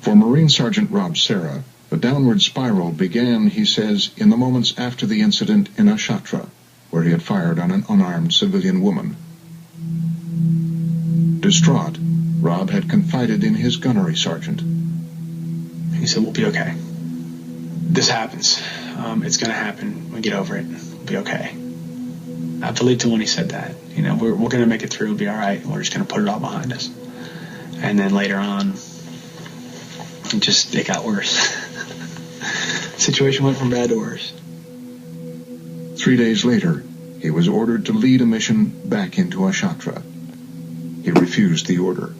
For Marine Sergeant Rob Serra, the downward spiral began, he says, in the moments after the incident in Ashatra, where he had fired on an unarmed civilian woman. Distraught, Rob had confided in his gunnery sergeant. He said, "We'll be okay. This happens. It's going to happen. We get over it. We'll be okay." I believed him when he said that. You know, we're going to make it through. It'll be all right. We're just going to put it all behind us. And then later on, it got worse. The situation went from bad to worse. 3 days later, he was ordered to lead a mission back into Ashatra. He refused the order.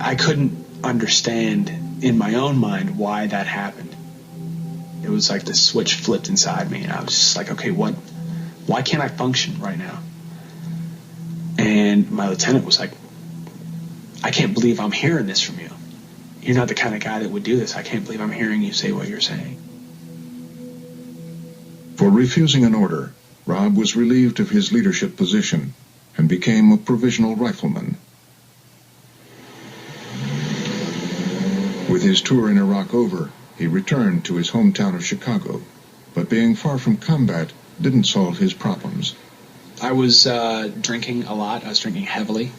I couldn't understand in my own mind why that happened. It was like the switch flipped inside me, and I was just like, okay, why can't I function right now? And my lieutenant was like, "I can't believe I'm hearing this from you. You're not the kind of guy that would do this. I can't believe I'm hearing you say what you're saying." For refusing an order, Rob was relieved of his leadership position and became a provisional rifleman. With his tour in Iraq over, he returned to his hometown of Chicago, but being far from combat didn't solve his problems. I was drinking a lot. I was drinking heavily,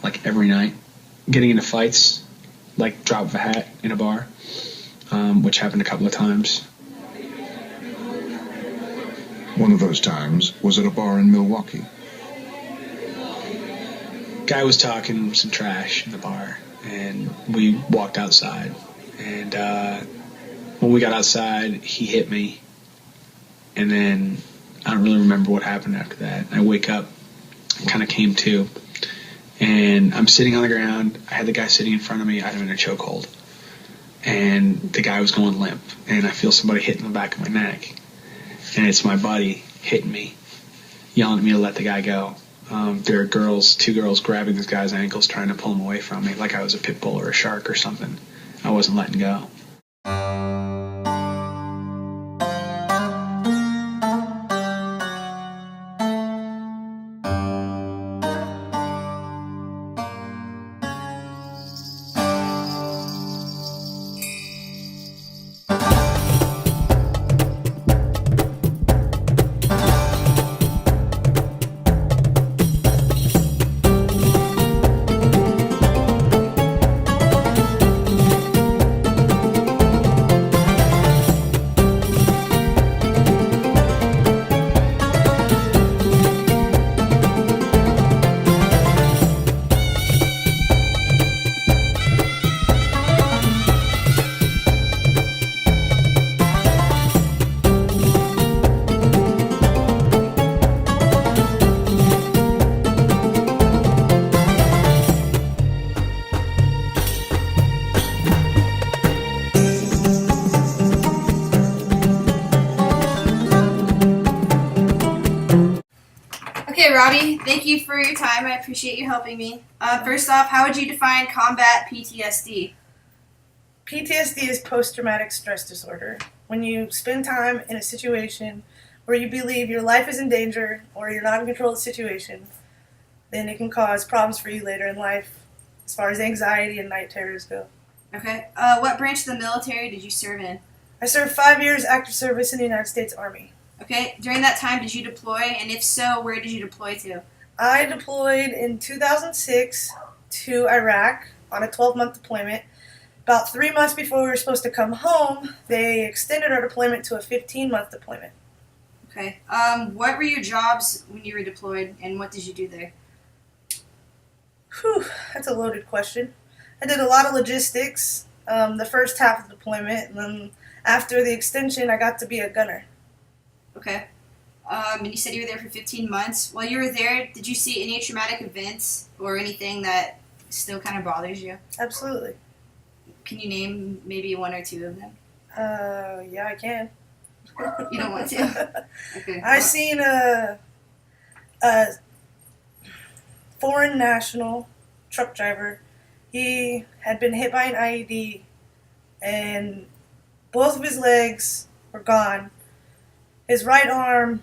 like every night, getting into fights, like drop of a hat in a bar, which happened a couple of times. One of those times was at a bar in Milwaukee. Guy was talking some trash in the bar, and we walked outside. And when we got outside, he hit me, and then I don't really remember what happened after that. I wake up, kind of came to, and I'm sitting on the ground. I had the guy sitting in front of me. I had him in a chokehold, and the guy was going limp, and I feel somebody hitting the back of my neck, and it's my buddy hitting me, yelling at me to let the guy go. There are two girls grabbing this guy's ankles, trying to pull him away from me, like I was a pit bull or a shark or something. I wasn't letting go. Okay, Robbie, thank you for your time. I appreciate you helping me. First off, how would you define combat PTSD? PTSD is post-traumatic stress disorder. When you spend time in a situation where you believe your life is in danger or you're not in control of the situation, then it can cause problems for you later in life as far as anxiety and night terrors go. Okay. What branch of the military did you serve in? I served 5 years active service in the United States Army. Okay. During that time, did you deploy? And if so, where did you deploy to? I deployed in 2006 to Iraq on a 12-month deployment. About 3 months before we were supposed to come home, they extended our deployment to a 15-month deployment. Okay. What were your jobs when you were deployed, and what did you do there? Whew, that's a loaded question. I did a lot of logistics the first half of the deployment, and then after the extension, I got to be a gunner. Okay. And you said you were there for 15 months. While you were there, did you see any traumatic events or anything that still kind of bothers you? Absolutely. Can you name maybe one or two of them? Yeah, I can. You don't want to? Okay. I seen a foreign national truck driver. He had been hit by an IED, and both of his legs were gone. His right arm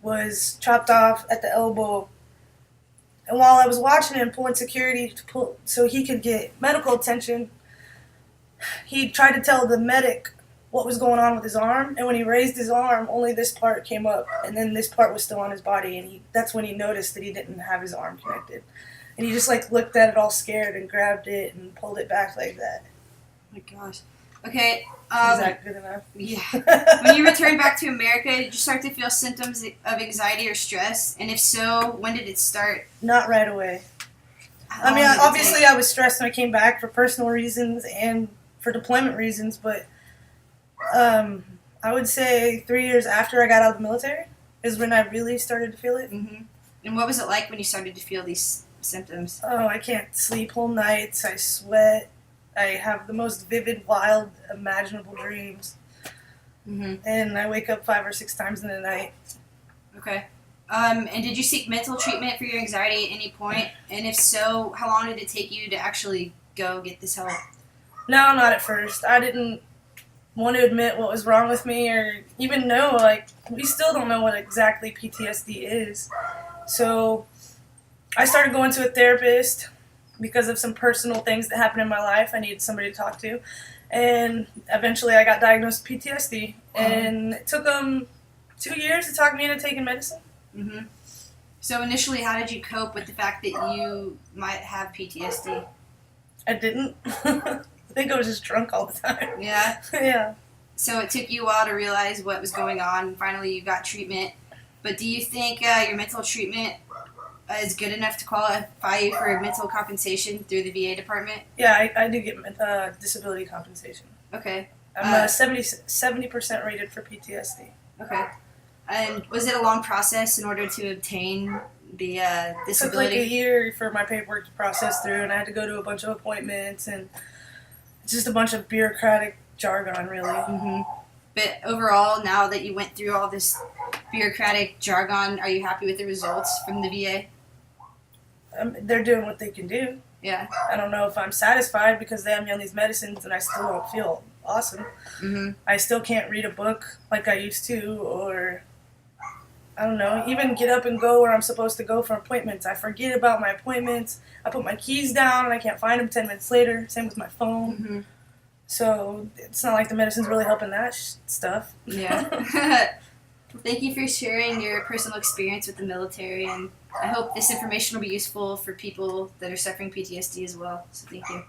was chopped off at the elbow. And while I was watching him pulling security so he could get medical attention, he tried to tell the medic what was going on with his arm, and when he raised his arm, only this part came up, and then this part was still on his body, and that's when he noticed that he didn't have his arm connected. And he just like looked at it all scared and grabbed it and pulled it back like that. Oh my gosh. Okay. Is that good enough? Yeah. When you returned back to America, did you start to feel symptoms of anxiety or stress? And if so, when did it start? Not right away. How I mean, long did it obviously take? I was stressed when I came back for personal reasons and for deployment reasons, but I would say 3 years after I got out of the military is when I really started to feel it. Mhm. And what was it like when you started to feel these symptoms? Oh, I can't sleep whole nights. I sweat. I have the most vivid, wild, imaginable dreams. Mm-hmm. And I wake up 5 or 6 times in the night. Okay. And did you seek mental treatment for your anxiety at any point? And if so, how long did it take you to actually go get this help? No, not at first. I didn't want to admit what was wrong with me or even know, like, we still don't know what exactly PTSD is. So I started going to a therapist because of some personal things that happened in my life. I needed somebody to talk to. And eventually I got diagnosed with PTSD. And it took them 2 years to talk me into taking medicine. Mm-hmm. So initially, how did you cope with the fact that you might have PTSD? I didn't. I think I was just drunk all the time. Yeah. Yeah. So it took you a while to realize what was going on, and finally you got treatment. But do you think your mental treatment is good enough to qualify you for mental compensation through the VA department? Yeah, I do get disability compensation. Okay. I'm 70% rated for PTSD. Okay. And was it a long process in order to obtain the It took disability? like a year for my paperwork to process through, and I had to go to a bunch of appointments, and it's just a bunch of bureaucratic jargon, really. Mm-hmm. But overall, now that you went through all this bureaucratic jargon, are you happy with the results from the VA? They're doing what they can do. Yeah. I don't know if I'm satisfied because they have me on these medicines, and I still don't feel awesome. Mm-hmm. I still can't read a book like I used to, or I don't know, even get up and go where I'm supposed to go for appointments. I forget about my appointments. I put my keys down and I can't find them 10 minutes later. Same with my phone. Mm-hmm. So it's not like the medicine's really helping that stuff. Yeah. Well, thank you for sharing your personal experience with the military, and I hope this information will be useful for people that are suffering PTSD as well. So thank you.